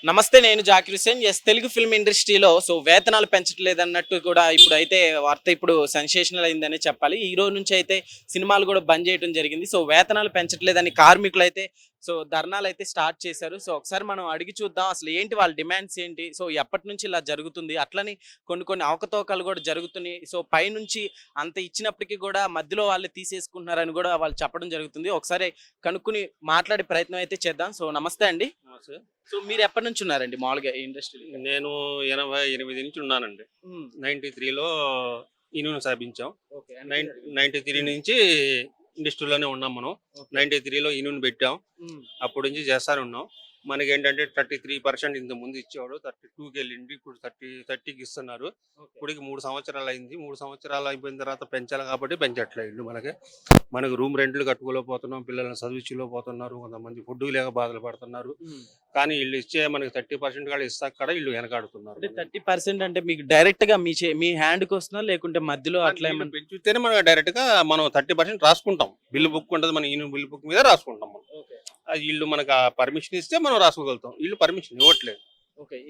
నమస్తే. నేను జాకిర్ హుసేన్. తెలుగు ఫిల్మ్ ఇండస్ట్రీలో వేతనాలు పెంచట్లేదన్నట్టు కూడా ఇప్పుడైతే వార్త ఇప్పుడు సెన్సేషనల్ అయిందనే చెప్పాలి. ఈ రోజు నుంచి అయితే సినిమాలు కూడా బంద్ చేయడం జరిగింది. వేతనాలు పెంచట్లేదని కార్మికులైతే ధర్నాలైతే స్టార్ట్ చేశారు. ఒకసారి మనం అడిగి చూద్దాం అసలు ఏంటి వాళ్ళ డిమాండ్స్ ఏంటి? ఎప్పటినుంచి ఇలా జరుగుతుంది? అట్లని కొన్ని కొన్ని అవకతవకలు కూడా జరుగుతున్నాయి. పైనుంచి అంత ఇచ్చినప్పటికీ కూడా మధ్యలో వాళ్ళు తీసేసుకుంటున్నారని కూడా వాళ్ళు చెప్పడం జరుగుతుంది. ఒకసారి కనుక్కొని మాట్లాడే ప్రయత్నం అయితే చేద్దాం. నమస్తే అండి. మీరు ఎప్పటి నుంచి ఉన్నారండి మామూలుగా ఈ ఇండస్ట్రీలో? నేను 88 నుంచి ఉన్నానండి. 93లో యూనియన్ స్థాపించాం. 93 నుంచి ఇండస్ట్రీలోనే ఉన్నాం మనం. 93లో యూనియన్ పెట్టాం. అప్పటి నుంచి చేస్తానే ఉన్నాం. మనకేంటంటే 33% ఇంత ముందు ఇచ్చేవాడు, 32కి వెళ్ళింది, ఇప్పుడు 30కి ఇస్తున్నారు. ఇప్పటికి 3 సంవత్సరాలు అయింది. 3 సంవత్సరాలు అయిపోయిన తర్వాత పెంచాలి కాబట్టి పెంచట్లేదు. మనకు రూమ్ రెంట్లు కట్టుకోలేకపోతున్నాం, పిల్లల్ని చదివించుకోలేకపోతున్నారు, కొంతమంది ఫుడ్ లేక బాధలు పడుతున్నారు. కానీ వీళ్ళు ఇచ్చే మనకి 30% కూడా ఇస్తాక వీళ్ళు వెనకాడుతున్నారు. 30% అంటే మీకు డైరెక్ట్ గా మీ హ్యాండ్ కి వస్తున్నా లేకుంటే మధ్యలో అట్లా ఏమన్నా పెంచితేనే మనం డైరెక్ట్ గా మనం 30% రాసుకుంటాం. బిల్లు బుక్ ఉంటుంది, మన యూనియన్ బిల్లు బుక్ మీద రాసుకుంటాం. వీళ్ళు మనకు పర్మిషన్ ఇస్తే మనం రాసుకోగలుగుతాం. వీళ్ళు పర్మిషన్ ఇవ్వట్లేదు.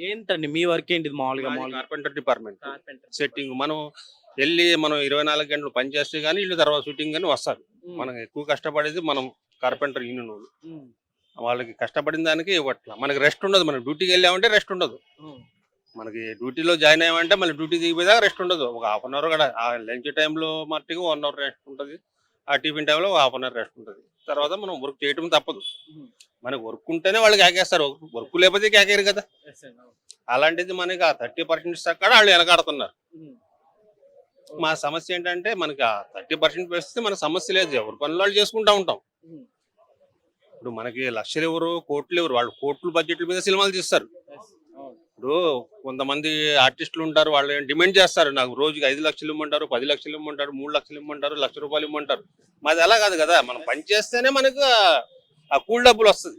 ఏంటండి మీ వర్క్ ఏంటి మామూలుగా? Carpenter department setting. మనం వెళ్ళి మనం 24 గంటలు పని చేస్తే గానీ వీళ్ళు తర్వాత షూటింగ్ గానీ వస్తారు. మనం ఎక్కువ కష్టపడేది మనం కార్పెంటర్ యూనియన్ వాళ్ళు. వాళ్ళకి కష్టపడిన దానికి ఇవ్వట్లా. మనకి రెస్ట్ ఉండదు. మనం డ్యూటీకి వెళ్ళామంటే రెస్ట్ ఉండదు. మనకి డ్యూటీలో జాయిన్ అయ్యామంటే మళ్ళీ డ్యూటీ దిగిపోయేదాకా రెస్ట్ ఉండదు. ఒక హాఫ్ అన్ అవర్ కూడా లంచ్ టైంలో మట్టికి 1 అవర్ రెస్ట్ ఉంటుంది. ఆ టిఫిన్ టైంలో హాఫ్ అన్ అవర్ రెస్ట్ ఉంటుంది. తర్వాత మనం వర్క్ చేయటం తప్పదు. మనకు వర్క్ ఉంటేనే వాళ్ళకి కేకేస్తారు. వర్క్ లేకపోతే కేకేరు కదా. అలాంటిది మనకి ఆ 30% ఇస్తాక వాళ్ళు వెనకాడుతున్నారు. మా సమస్య ఏంటంటే మనకి ఆ 30% వేస్తే మన సమస్య లేదు. ఎవరి పనులు వాళ్ళు చేసుకుంటా ఉంటాం. ఇప్పుడు మనకి లక్షలు ఎవరు, కోట్లు ఎవరు? వాళ్ళు కోట్లు బడ్జెట్ల మీద సినిమాలు తీస్తారు. ఇప్పుడు కొంతమంది ఆర్టిస్టులు ఉంటారు, వాళ్ళు డిమాండ్ చేస్తారు, నాకు రోజుకి 5 లక్షలు ఇమ్మంటారు, 10 లక్షలు ఇమ్మంటారు, 3 లక్షలు ఇమ్మంటారు, ₹1,00,000 ఇమ్మంటారు. మాది అలా కాదు కదా. మనం పని చేస్తేనే మనకు ఆ కూల్ డబ్బులు వస్తుంది.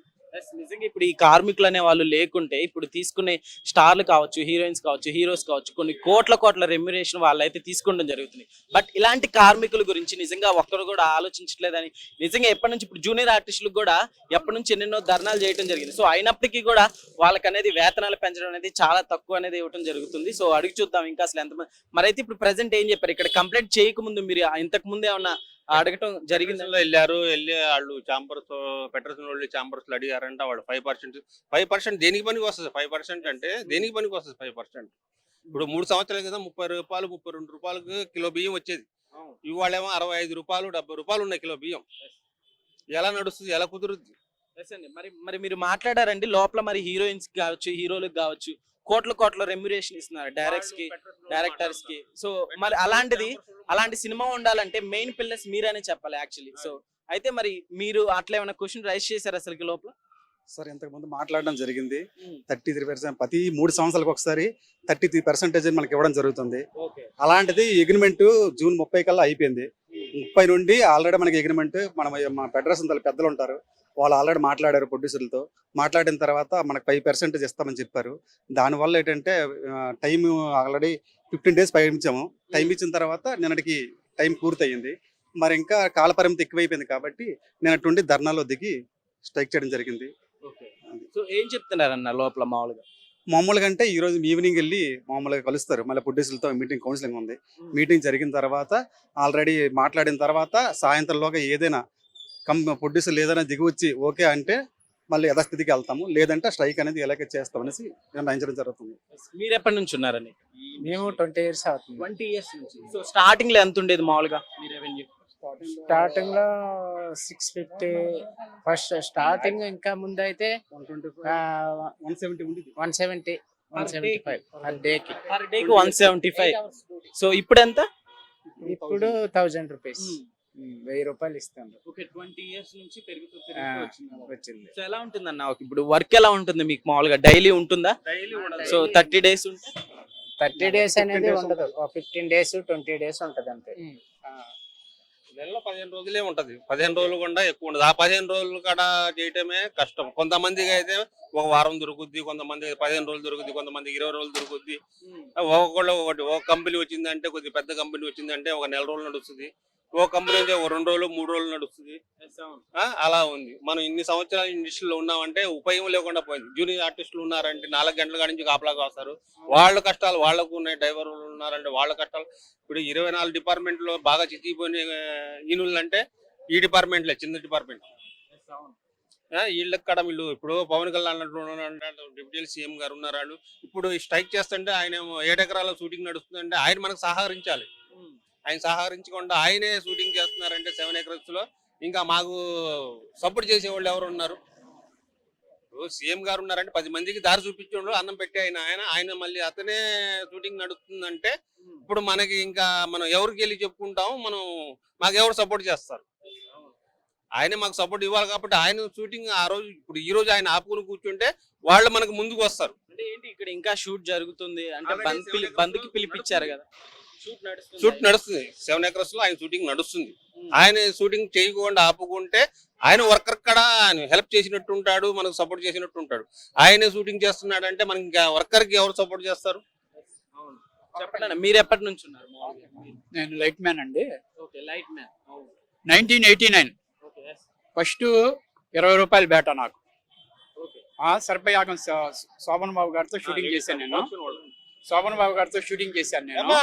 నిజంగా ఇప్పుడు ఈ కార్మికులు అనే వాళ్ళు లేకుంటే ఇప్పుడు తీసుకునే స్టార్లు కావచ్చు, హీరోయిన్స్ కావచ్చు, హీరోస్ కావచ్చు, కొన్ని కోట్ల రెమ్యునరేషన్ వాళ్ళైతే తీసుకోవడం జరుగుతుంది. బట్ ఇలాంటి కార్మికుల గురించి నిజంగా ఒక్కరు కూడా ఆలోచించట్లేదని నిజంగా ఎప్పటి నుంచి ఇప్పుడు జూనియర్ ఆర్టిస్టులకు కూడా ఎప్పటి నుంచి ఎన్నెన్నో ధర్నాలు చేయడం జరిగింది. అయినప్పటికీ కూడా వాళ్ళకి అనేది వేతనాలు పెంచడం అనేది చాలా తక్కువ అనేది ఇవ్వడం జరుగుతుంది. అడిగి చూద్దాం ఇంకా అసలు ఎంతమంది మరైతే ఇప్పుడు ప్రెసెంట్ ఏం చెప్పారు? ఇక్కడ కంప్లైంట్ చేయకముందు మీరు ఇంతకు ముందు ఏమన్నా అడగటం జరిగింది? వెళ్ళి వాళ్ళు చాంబర్స్ ఫెడరేషన్ వాళ్ళు చాంబర్స్ లో అడిగారంట. వాళ్ళు 5% దేనికి పనికి వస్తుంది? 5% అంటే దేనికి పనికి వస్తుంది 5%? ఇప్పుడు 3 సంవత్సరాల క్రితం ₹30, ₹32 కిలో బియ్యం వచ్చేది. ఇవాళేమో ₹65, ₹70 ఉన్నాయి కిలో బియ్యం. ఎలా నడుస్తుంది? ఎలా కుదురుద్ది? మరి మీరు మాట్లాడారండి లోపల? మరి హీరోయిన్స్ కావచ్చు, హీరోలకు కావచ్చు కోట్ల రెమ్యురేషన్ ఇస్తున్నారు డైరెక్టర్స్ కి. మరి అలాంటి సినిమా ఉండాలంటే మెయిన్ పిల్లర్స్ మీరనే చెప్పాలి యాక్చువల్లీ. అయితే మరి మీరు అట్లా ఏమైనా క్వశ్చన్ రైజ్ చేశారు అసలు లోపల? సార్ ఇంతకు ముందు మాట్లాడడం జరిగింది. 33% ప్రతి 3 సంవత్సరాలకు ఒకసారి 33% మనకి ఇవ్వడం జరుగుతుంది. అలాంటిది అగ్రిమెంట్ జూన్ 30 కల్లా అయిపోయింది. 30 నుండి ఆల్రెడీ మనకి అగ్రిమెంట్ మన ఫెడరేషన్ పెద్దలు ఉంటారు, వాళ్ళు ఆల్రెడీ మాట్లాడారు ప్రొడ్యూసర్లతో. మాట్లాడిన తర్వాత మనకు 5% ఇస్తామని చెప్పారు. దానివల్ల ఏంటంటే టైం ఆల్రెడీ 15 డేస్ టైం ఇచ్చాము. టైం ఇచ్చిన తర్వాత నిన్నటికి టైం పూర్తయింది. మరి ఇంకా కాలపరిమితి ఎక్కువైపోయింది కాబట్టి నిన్నటి నుండి ధర్నాలో దిగి స్ట్రైక్ చేయడం జరిగింది. ఏం చెప్తున్నారన్న లోపల మామూలుగా అంటే ఈ రోజు ఈవినింగ్ వెళ్ళి మామూలుగా కలుస్తారు. మళ్ళీ ప్రొడ్యూసర్లతో మీటింగ్ కౌన్సిలింగ్ ఉంది. మీటింగ్ జరిగిన తర్వాత ఆల్రెడీ మాట్లాడిన తర్వాత సాయంత్రంలోగా ఏదైనా ప్రొడ్యూసర్లు ఏదైనా దిగివచ్చి ఓకే అంటే మళ్ళీ యథాస్థితికి వెళ్తాము, లేదంటే స్ట్రైక్ అనేది ఎలాగే చేస్తామనేసి నిర్ణయించడం జరుగుతుంది. మీరు ఎప్పటి నుంచి ఉన్నారని? మేము 20 years అవుతుంది. 20 years నుంచి. స్టార్టింగ్ లో ఎంత ఉండేది మామూలుగా మీ రెవెన్యూ? స్టార్టింగ్ లో 650 ఫస్ట్ స్టార్టింగ్. ఇంకా ముందు అయితే 170 175 పర్ డేకి. పర్ డేకి 175. ఇప్పుడు ఎంత? ఇప్పుడు 1000 రూపీస్, ₹1000 ఇస్తాను. 20 years నుంచి పెరుగుతూ వచ్చింది. ఎలా ఉంటుందన్న ఇప్పుడు వర్క్ ఎలా ఉంటుంది మీకు మామూలుగా? డైలీ ఉంటుందా? 30 days ఉంటే 30 days అనేది ఉండదు. 15 days 20 days ఉంటది అంతే. నెలలో 15 రోజులే ఉంటది. 15 రోజులు కూడా ఎక్కువ ఉండదు. ఆ 15 రోజులు కూడా చేయటమే కష్టం. కొంతమందికి అయితే ఒక వారం దొరుకుద్ది, కొంతమంది 15 రోజులు దొరుకుద్ది, కొంతమంది 20 రోజులు దొరుకుద్ది. ఒక కంపెనీ వచ్చిందంటే, కొద్దిగా పెద్ద కంపెనీ వచ్చిందంటే ఒక నెల రోజులు నడుస్తుంది. ఓ కంపెనీ అయితే ఓ 2 రోజులు 3 రోజులు నడుస్తుంది. అలా ఉంది. మనం ఇన్ని సంవత్సరాలు ఇండస్ట్రీలో ఉన్నామంటే ఉపయోగం లేకుండా పోయింది. జూనియర్ ఆర్టిస్టులు ఉన్నారంటే 4 గంటల కాడి నుంచి కాపలాగా వస్తారు. వాళ్ళ కష్టాలు వాళ్ళకు ఉన్నాయి. డ్రైవర్లు ఉన్నారంటే వాళ్ళ కష్టాలు. ఇప్పుడు 24 డిపార్ట్మెంట్లో బాగా చిక్కిపోయిన ఈనులు అంటే ఈ డిపార్ట్మెంట్లే, చిన్న డిపార్ట్మెంట్. వీళ్ళక్కడ వీళ్ళు ఇప్పుడు పవన్ కళ్యాణ్ డిప్యూటీ సీఎం గారు ఉన్నారు. వాళ్ళు ఇప్పుడు స్ట్రైక్ చేస్తుంటే ఆయన 7 ఎకరాల షూటింగ్ నడుస్తుందంటే ఆయన మనకు సహకరించాలి. ఆయన సహకరించకుండా ఆయనే షూటింగ్ చేస్తున్నారంటే 7 acres లో ఇంకా మాకు సపోర్ట్ చేసేవాళ్ళు ఎవరు ఉన్నారు? సీఎం గారు ఉన్నారంటే 10 మందికి దారి చూపించండు, అన్నం పెట్టి ఆయన మళ్ళీ అతనే షూటింగ్ నడుస్తుందంటే ఇప్పుడు మనకి ఇంకా మనం ఎవరికి వెళ్ళి చెప్పుకుంటాము? మనం మాకు ఎవరు సపోర్ట్ చేస్తారు? ఆయనే మాకు సపోర్ట్ ఇవ్వాలి కాబట్టి ఆయన షూటింగ్ ఆ రోజు ఇప్పుడు ఈ రోజు ఆయన ఆపుకుని కూర్చుంటే వాళ్ళు మనకు ముందుకు వస్తారు. అంటే ఏంటి ఇక్కడ ఇంకా షూట్ జరుగుతుంది అంటే బంద్కి పిలిపించారు కదా, షూట్ నడుస్తుంది. 7 acres లో ఆయన షూటింగ్ నడుస్తుంది. ఆయన షూటింగ్ చేయకుండా ఆపుకుంటే ఆయన వర్కర్ కూడా ఆయన హెల్ప్ చేసినట్టు ఉంటాడు, మనకు సపోర్ట్ చేసినట్టు ఉంటాడు. ఆయనే షూటింగ్ చేస్తున్నాడు అంటే మనకి ఇంకా వర్కర్ కి ఎవరు సపోర్ట్ చేస్తారు? చెప్పండి, మీరు ఎప్పటి నుంచి ఉన్నారు? నేను లైట్ మ్యాన్ అండి. Okay, light man. 1989 ఫస్ట్ 20 రూపాయలు బేట నాకు. సర్పయాగం శోభన్ బాబు గారితో షూటింగ్ చేశాను నేను. శోభన్ బాబు గారితో షూటింగ్ చేశాను నేను.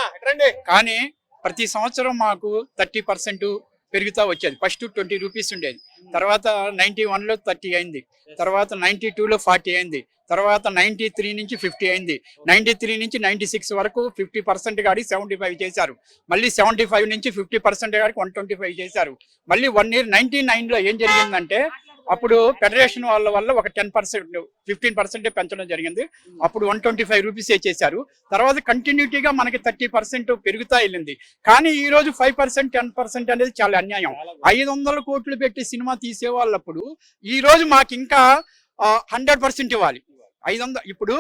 కానీ ప్రతి సంవత్సరం మాకు 30% పెరుగుతా వచ్చేది. ఫస్ట్ 20 రూపీస్ ఉండేది, తర్వాత 91లో 30 అయింది, తర్వాత 92లో 40 అయింది, తర్వాత 93 నుంచి 50 అయింది, 93 నుంచి 96 వరకు 50% గాడి 75 చేశారు. మళ్ళీ 75 నుంచి 50% గాడికి 125 చేశారు. మళ్ళీ 1 year 99లో ఏం జరిగిందంటే అప్పుడు ఫెడరేషన్ వాళ్ళ వల్ల ఒక 10% 15% పెంచడం జరిగింది. అప్పుడు 125 రూపీసే చేశారు. తర్వాత కంటిన్యూటీగా మనకి 30% పెరుగుతా వెళ్ళింది. కానీ ఈ రోజు 5% 10% అనేది చాలా అన్యాయం. 500 కోట్లు పెట్టి సినిమా తీసే వాళ్ళప్పుడు ఈ రోజు మాకు ఇంకా 100% ఇవ్వాలి. 500 ఇప్పుడు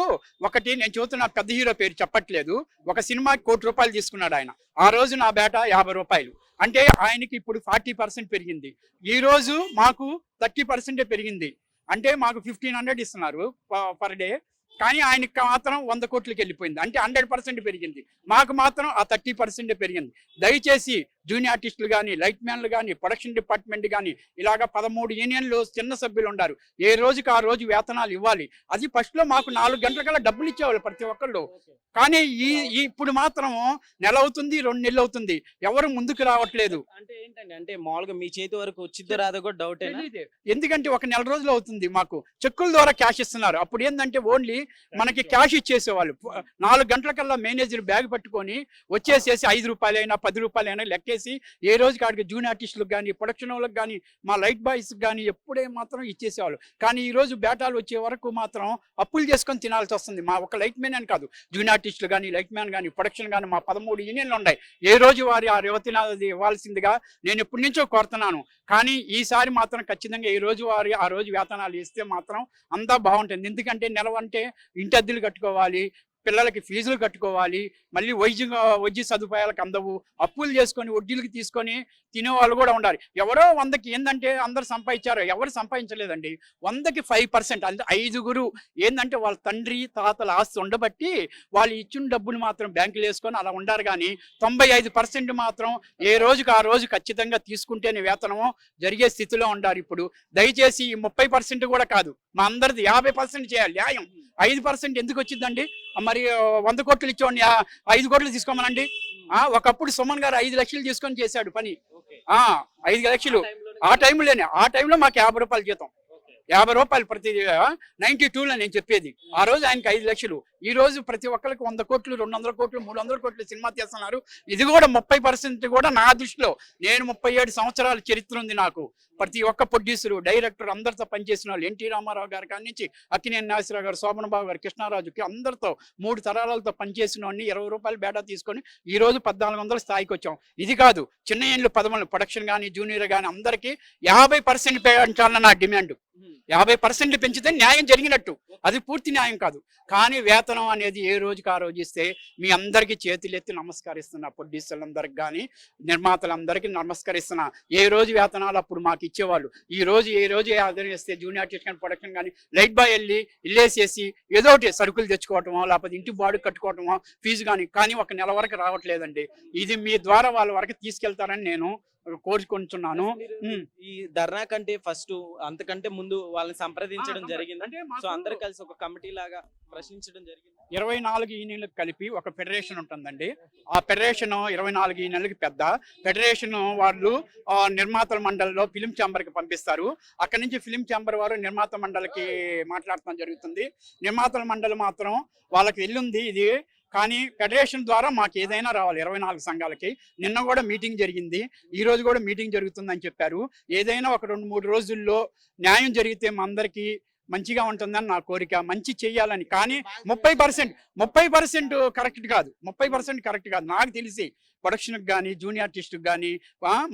ఒకటి నేను చూస్తున్న పెద్ద హీరో పేరు చెప్పట్లేదు, ఒక సినిమాకి 1 కోటి రూపాయలు తీసుకున్నాడు ఆయన. ఆ రోజు నా బేట 50 రూపాయలు. అంటే ఆయనకి ఇప్పుడు 40% పెరిగింది. ఈ రోజు మాకు 30% పెరిగింది. అంటే మాకు 1500 ఇస్తున్నారు పర్ డే. కానీ ఆయనకి మాత్రం 100 కోట్లకి వెళ్ళిపోయింది. అంటే 100% పెరిగింది. మాకు మాత్రం ఆ 30% పెరిగింది. దయచేసి జూనియర్ ఆర్టిస్టులు కానీ, లైట్ మ్యాన్లు కానీ, ప్రొడక్షన్ డిపార్ట్మెంట్ కానీ ఇలాగా 13 యూనియన్లు చిన్న సభ్యులు ఉన్నారు. ఏ రోజుకి ఆ రోజు వేతనాలు ఇవ్వాలి. అది ఫస్ట్లో మాకు 4 గంటలకల్లా డబ్బులు ఇచ్చేవాళ్ళు ప్రతి ఒక్కళ్ళు. కానీ ఇప్పుడు మాత్రం నెల అవుతుంది, 2 నెలలు అవుతుంది, ఎవరు ముందుకు రావట్లేదు. అంటే ఏంటండి, అంటే మామూలుగా మీ చేతి వరకు వచ్చిద్దో రాదో కూడా డౌట్. ఎందుకంటే ఒక నెల రోజులు అవుతుంది, మాకు చెక్కుల ద్వారా క్యాష్ ఇస్తున్నారు. అప్పుడు ఏంటంటే ఓన్లీ మనకి క్యాష్ ఇచ్చేసేవాళ్ళు. 4 గంటలకల్లా మేనేజర్ బ్యాగ్ పట్టుకొని వచ్చేసేసి 5 రూపాయలైనా 10 రూపాయలైనా లెక్కేసి ఏ రోజు కాడికి జూనియర్ ఆర్టిస్టులకు కానీ, ప్రొడక్షన్ వాళ్ళకి కానీ, మా లైట్ బాయ్స్కి కానీ ఎప్పుడే మాత్రం ఇచ్చేసేవాళ్ళు. కానీ ఈ రోజు బేటాలు వచ్చే వరకు మాత్రం అప్పులు చేసుకొని తినాల్సి వస్తుంది. మా ఒక లైట్ మ్యాన్ అని కాదు, జూనియర్ ఆర్టిస్టులు కానీ, లైట్ మ్యాన్ కానీ, ప్రొడక్షన్ కానీ, మా 13 యూనియన్లు ఉన్నాయి. ఏ రోజు వారి ఆ రేవతినాది ఇవ్వాల్సిందిగా నేను ఎప్పటి నుంచో కోరుతున్నాను. కానీ ఈసారి మాత్రం ఖచ్చితంగా ఈ రోజు వారి ఆ రోజు వేతనాలు ఇస్తే మాత్రం అంతా బాగుంటుంది. ఎందుకంటే నెలవంటే ఇంటి అద్దెలు కట్టుకోవాలి, పిల్లలకి ఫీజులు కట్టుకోవాలి, మళ్ళీ వైద్య సదుపాయాలకు అందవు, అప్పులు చేసుకొని వడ్డీలకి తీసుకొని తినేవాళ్ళు కూడా ఉండాలి. ఎవరో 100కి ఏంటంటే అందరు సంపాదించారు, ఎవరు సంపాదించలేదండి. 100కి 5% అంటే 5గురు ఏంటంటే వాళ్ళ తండ్రి తాతల ఆస్తి ఉండబట్టి వాళ్ళు ఇచ్చిన డబ్బులు మాత్రం బ్యాంకులు వేసుకొని అలా ఉండారు. కానీ 95% మాత్రం ఏ రోజుకి ఆ రోజు ఖచ్చితంగా తీసుకుంటేనే వేతనము జరిగే స్థితిలో ఉండాలి. ఇప్పుడు దయచేసి 30% కూడా కాదు, మా అందరిది 50% చేయాలి. న్యాయం 5% ఎందుకు వచ్చిందండి? మరి 100 కోట్లు ఇచ్చేవాడిని 5 కోట్లు తీసుకోమనండి. ఒకప్పుడు సుమన్ గారు 5 లక్షలు తీసుకొని చేశాడు పని. 5 లక్షలు ఆ టైంలో మాకు 50 రూపాయలు జీతం, 50 రూపాయలు ప్రతి 92లో నేను చెప్పేది. ఆ రోజు ఆయనకి 5 లక్షలు. ఈ రోజు ప్రతి ఒక్కరికి 100 కోట్లు 200 కోట్లు 300 కోట్లు సినిమా తీస్తున్నారు. ఇది కూడా 30% కూడా నా దృష్టిలో. నేను 37 సంవత్సరాల చరిత్ర ఉంది నాకు. ప్రతి ఒక్క ప్రొడ్యూసరు, డైరెక్టర్ అందరితో పనిచేసిన వాళ్ళు, ఎన్టీ రామారావు గారి కాడి నుంచి అక్కినేని నాగేశ్వరరావు గారు, శోభన్ బాబు గారు, కృష్ణరాజుకి అందరితో 3 తరాలతో పనిచేసిన వాడిని 20 రూపాయలు బేటా తీసుకొని ఈ రోజు 1400 స్థాయికి వచ్చాం. ఇది కాదు, చిన్న ఏళ్ళు 11 ప్రొడక్షన్ కానీ, జూనియర్ కానీ అందరికీ 50% పెంచాలన్న నా డిమాండ్. 50% పెంచితే న్యాయం జరిగినట్టు. అది పూర్తి న్యాయం కాదు. కానీ వేతనం అనేది ఏ రోజుకి ఆ రోజు ఇస్తే మీ అందరికీ చేతులెత్తి నమస్కరిస్తున్నా. ప్రొడ్యూసర్లందరికి కానీ నిర్మాతలందరికీ నమస్కరిస్తున్నా. ఏ రోజు వేతనాలు అప్పుడు మాకు ఇచ్చేవాళ్ళు. ఈ రోజు ఆదరణ ఇస్తే జూనియర్ ఆర్టిస్ట్ కానీ ప్రొడక్షన్ కానీ లైట్ బాయ్ వెళ్ళి ఇల్లేసేసి ఏదో ఒకటి సరుకులు తెచ్చుకోవటమో లేకపోతే ఇంటి బాడు కట్టుకోవటమో ఫీజు కానీ ఒక నెల వరకు రావట్లేదండి. ఇది మీ ద్వారా వాళ్ళ వరకు తీసుకెళ్తారని నేను కోరుకుంటున్నాను. ఈ ధర్నా కంటే ఫస్ట్ అంతకంటే ముందు వాళ్ళని సంప్రదించడం జరిగింది. అంటే సో అందరు కలిసి ఒక కమిటీ లాగా ప్రశ్నించడం జరిగింది. 24 యూనియన్లకు కలిపి ఒక ఫెడరేషన్ ఉంటుందండి. ఆ ఫెడరేషన్ 24 యూనియన్లకి పెద్ద ఫెడరేషన్ వాళ్ళు నిర్మాతల మండలిలో ఫిలిం ఛాంబర్కి పంపిస్తారు. అక్కడి నుంచి ఫిలిం ఛాంబర్ వారు నిర్మాత మండలికి మాట్లాడటం జరుగుతుంది. నిర్మాతల మండలి మాత్రం వాళ్ళకి వెళ్ళింది ఇది. కానీ ఫెడరేషన్ ద్వారా మాకు ఏదైనా రావాలి 24 సంఘాలకి. నిన్న కూడా మీటింగ్ జరిగింది, ఈ రోజు కూడా మీటింగ్ జరుగుతుందని చెప్పారు. ఏదైనా ఒక 2-3 రోజుల్లో న్యాయం జరిగితే మా అందరికీ మంచిగా ఉంటుందని నా కోరిక. మంచి చెయ్యాలని. కానీ 30% కరెక్ట్ కాదు. 30% కరెక్ట్ కాదు. నాకు తెలిసి ప్రొడక్షన్కి కానీ జూనియర్ ఆర్టిస్ట్కి కానీ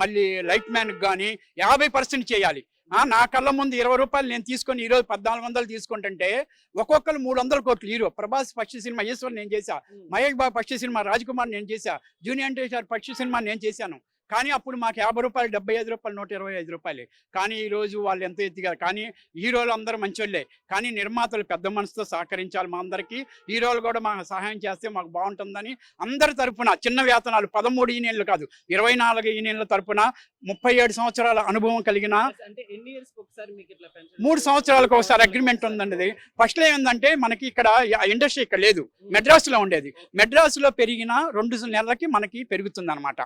మళ్ళీ లైట్ మ్యాన్కి కానీ 50% చేయాలి. నా కళ్ళ ముందు 20 రూపాయలు నేను తీసుకొని ఈరోజు 1400 తీసుకుంటుంటే ఒక్కొక్కరు 300 కోట్లు. Hero Prabhas first cinema Eeshwar నేను చేశా, మహేష్ బాబు ఫస్ట్ సినిమా రాజ్ కుమార్ నేను చేశా, జూనియర్ ఎన్టీఆర్ ఫస్ట్ సినిమా నేను చేశాను. కానీ అప్పుడు మాకు 50 రూపాయలు, 75 రూపాయలు, 125 రూపాయలు. కానీ ఈరోజు వాళ్ళు ఎంత ఎత్తిగారు. కానీ హీరోలు అందరూ మంచోళ్ళే. కానీ నిర్మాతలు పెద్ద మనసుతో సహకరించాలి. మా అందరికీ హీరోలు కూడా మాకు సహాయం చేస్తే మాకు బాగుంటుందని అందరి తరఫున చిన్న వేతనాలు 13 యూనియన్లు కాదు 24 యూనియన్ల తరఫున 37 సంవత్సరాల అనుభవం కలిగిన అంటే ఎన్ని ఇయర్స్ ఒకసారి మీకు ఇట్లా పెన్షన్? 3 సంవత్సరాలకు ఒకసారి అగ్రిమెంట్ ఉందండి. ఫస్ట్ లో ఏంటంటే మనకి ఇక్కడ ఇండస్ట్రీ ఇక్కడ లేదు, మెడ్రాస్లో ఉండేది. మెడ్రాస్లో పెరిగిన 2 నెలలకి మనకి పెరుగుతుంది అనమాట.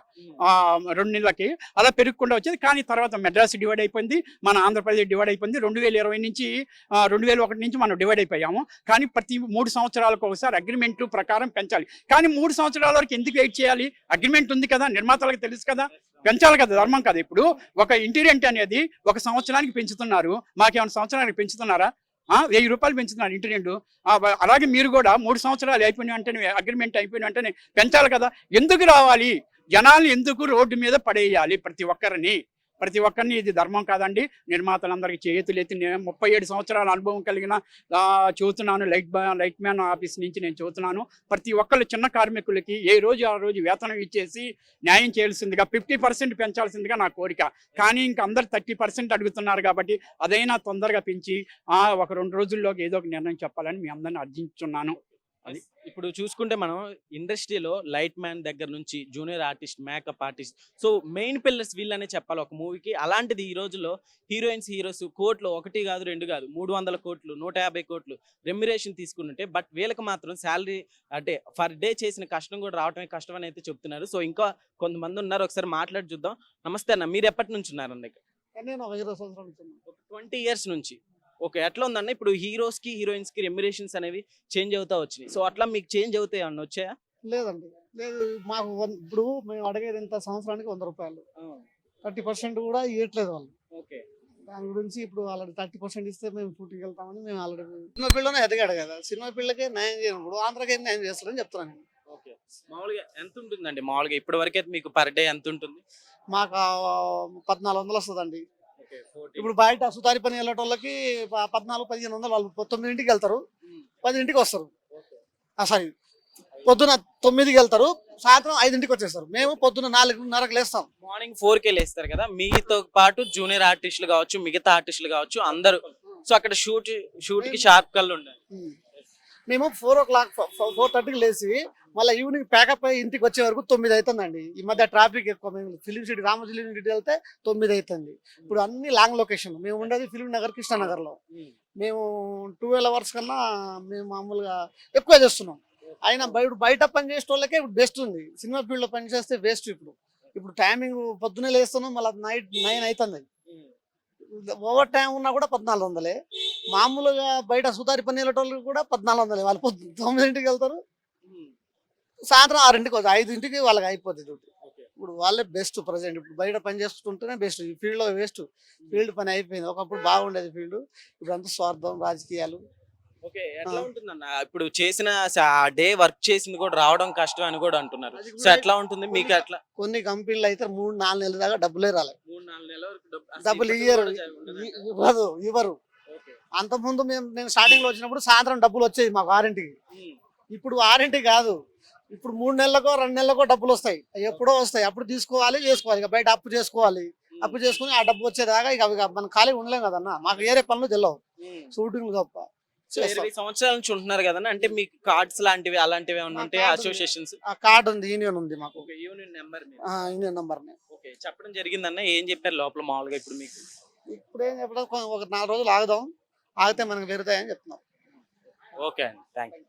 2 నెలలకి అలా పెరుగుకుండా వచ్చేది. కానీ తర్వాత మెడ్రాస్ డివైడ్ అయిపోయింది, మన ఆంధ్రప్రదేశ్ డివైడ్ అయిపోయింది. 2020 నుంచి 2001 నుంచి మనం డివైడ్ అయిపోయాము. కానీ ప్రతి 3 సంవత్సరాలకు ఒకసారి అగ్రిమెంట్ ప్రకారం పెంచాలి. కానీ 3 సంవత్సరాల వరకు ఎందుకు వెయిట్ చేయాలి? అగ్రిమెంట్ ఉంది కదా, నిర్మాతలకు తెలుసు కదా, పెంచాలి కదా, ధర్మం కదా. ఇప్పుడు ఒక ఇంటీరియర్ అనేది 1 సంవత్సరానికి పెంచుతున్నారు, మాకేమైనా సంవత్సరానికి పెంచుతున్నారా? 1000 రూపాయలు పెంచుతున్నారు ఇంటర్నెట్. అలాగే మీరు కూడా 3 సంవత్సరాలు అయిపోయిన వెంటనే అగ్రిమెంట్ అయిపోయిన వెంటనే పెంచాలి కదా. ఎందుకు రావాలి? జనాలు ఎందుకు రోడ్డు మీద పడేయాలి? ప్రతి ఒక్కరిని ఇది ధర్మం కాదండి. నిర్మాతలందరికీ చేతులెత్తి 37 సంవత్సరాల అనుభవం కలిగిన చూస్తున్నాను. లైట్ మ్యాన్ ఆఫీస్ నుంచి నేను చూస్తున్నాను. ప్రతి ఒక్కళ్ళు చిన్న కార్మికులకి ఏ రోజు ఆ రోజు వేతనం ఇచ్చేసి న్యాయం చేయాల్సిందిగా 50% పెంచాల్సిందిగా నా కోరిక. కానీ ఇంకా అందరు 30% అడుగుతున్నారు కాబట్టి అదైనా తొందరగా పెంచి ఒక 2 రోజుల్లోకి ఏదో ఒక నిర్ణయం చెప్పాలని మీ అందరిని అర్జించున్నాను. అది ఇప్పుడు చూసుకుంటే మనం ఇండస్ట్రీలో లైట్ మ్యాన్ దగ్గర నుంచి junior artist, makeup artist, so main pillars వీళ్ళనే చెప్పాలి ఒక మూవీకి. అలాంటిది ఈ రోజుల్లో హీరోస్ కోట్లు 1 కాదు 2 కాదు 300 కోట్లు 150 కోట్లు రెమ్యురేషన్ తీసుకుంటుంటే బట్ వీళ్ళకి మాత్రం శాలరీ అంటే ఫర్ డే చేసిన కష్టం కూడా రావటమే కష్టం అని అయితే చెప్తున్నారు. సో ఇంకా కొంతమంది ఉన్నారు, ఒకసారి మాట్లాడి చూద్దాం. నమస్తే అన్న, మీరు ఎప్పటి నుంచి ఉన్నారు అన్న? నేను 20 సంవత్సరాల నుంచి 20 ఇయర్స్ నుంచి. ఓకే, ఎట్లా ఉందన్న ఇప్పుడు హీరోస్ కి హీరోయిన్స్ కి రెమ్యురేషన్స్ అనేవి చేంజ్ అవుతా వచ్చినాయి. సో అట్లా మీకు చేంజ్ అవుతాయి అన్న వచ్చాయా? లేదండి, లేదు. మాకు ఇప్పుడు మేము అడిగేది ఎంత సంవత్సరానికి 100 రూపాయలు. 30% కూడా ఇవ్వట్లేదు వాళ్ళు. ఓకే, దాని గురించి ఇప్పుడు ఆల్రెడీ 30% ఇస్తే మేము షూటింగ్కి వెళ్తామని మేము ఆల్రెడీ సినిమా పిల్లనే ఎదగాడు కదా, సినిమా పిల్లకే న్యాయం చేయనప్పుడు ఆంధ్రకి ఏం న్యాయం చేస్తారని చెప్తున్నాను నేను. ఓకే, మామూలుగా ఎంత ఉంటుందండి? మామూలుగా ఇప్పటి వరకు అయితే మీకు పర్ డే ఎంత ఉంటుంది? మాకు 1400 వస్తుందండి. ఇప్పుడు బయట సుతారి పని వెళ్ళేటోళ్ళకి 1400-1500 వాళ్ళు 9ంటికి వెళ్తారు, 10ంటికి వస్తారు. సారీ, పొద్దున 9కి వెళ్తారు, సాయంత్రం 5ంటికి వచ్చేస్తారు. మేము పొద్దున 4:30కి లేస్తాం. మార్నింగ్ 4కే లేస్తారు కదా. మీతో పాటు జూనియర్ ఆర్టిస్టులు కావచ్చు, మిగతా ఆర్టిస్టులు కావచ్చు, అందరూ. సో అక్కడ షూట్ కి షార్ప్ కళ్ళు ఉండాలి. మేము 4:30కి లేచి మళ్ళీ ఈవినింగ్ ప్యాకప్ అయ్యి ఇంటికి వచ్చే వరకు 9 అవుతుందండి. ఈ మధ్య ట్రాఫిక్ ఎక్కువ. మేము film city Ramoji film city వెళ్తే 9 అవుతుంది. ఇప్పుడు అన్ని లాంగ్ లొకేషన్. మేము ఉండేది ఫిలిం నగర్, కృష్ణానగర్లో. మేము 12 అవర్స్ కన్నా మేము మామూలుగా ఎక్కువ చేస్తున్నాం. అయినా బయట పని చేసే వాళ్ళకే ఇప్పుడు బెస్ట్ ఉంది. సినిమా ఫీల్డ్లో పని చేస్తే వేస్ట్. ఇప్పుడు టైమింగ్ పొద్దునే లేస్తున్నాం, మళ్ళీ నైట్ 9 అవుతుంది. ఓవర్ టైం ఉన్నా కూడా 1400. మామూలుగా బయట సుతారి పని వెళ్ళేటోళ్ళు కూడా 1400. వాళ్ళు 9ంటికి వెళ్తారు, సాయంత్రం 6ంటికి వస్తారు, 5ంటికి వాళ్ళకి అయిపోతుంది. ఇప్పుడు వాళ్ళే బెస్ట్ ప్రజెంట్. ఇప్పుడు బయట పని చేస్తుంటేనే బెస్ట్. ఈ ఫీల్డ్లో వేస్ట్. ఫీల్డ్ పని అయిపోయింది. ఒకప్పుడు బాగుండేది ఫీల్డ్, ఇప్పుడు అంతా స్వార్థం, రాజకీయాలు. ఓకే, ఎట్లా ఉంటుందన్న ఇప్పుడు చేసిన డే వర్క్ చేసింది కూడా రావడం కష్టం అని కూడా అంటున్నారు. సో ఎట్లా ఉంటుంది మీకు? అట్లా కొన్ని కంపెనీలు అయితే 3-4 నెలల దాకా డబ్బులే రాలేదు. 3-4 నెలల వరకు డబ్బులు ఇవ్వరు. అంతకుముందు నేను స్టార్టింగ్ లో వచ్చినప్పుడు సాయంత్రం డబ్బులు వచ్చేది మాకు 6ంటికి. ఇప్పుడు 6 కాదు, ఇప్పుడు 3 నెలలకో 2 నెలలకో డబ్బులు వస్తాయి, ఎప్పుడో వస్తాయి, అప్పుడు తీసుకోవాలి చేసుకోవాలి, ఇక బయట అప్పు చేసుకోవాలి, అప్పు చేసుకుని ఆ డబ్బు వచ్చేదాకా ఇక మనం ఖాళీ ఉండలేం కదన్నా, మాకు వేరే పనులు తెలియవు, షూటింగ్ తప్ప. సో 20 సంవత్సరాల నుంచి ఉంటున్నారు కదన్న, అంటే మీకు కార్డ్స్ లాంటివి అలాంటివి ఏమైనా ఉంటే అసోసియేషన్స్? ఆ కార్డు ఉంది, యూనియన్ ఉంది మాకు, union number? Union number. Okay, చెప్పడం జరిగిందన్న, ఏం చెప్పారు లోపల మామూలుగా ఇప్పుడు మీకు? ఇప్పుడు ఏం చెప్పడం, ఒక 4 రోజులు ఆగుదాం, ఆగితే మనకు పెరుగుతాయని చెప్తున్నాం. ఓకే అండి, థ్యాంక్ యూ.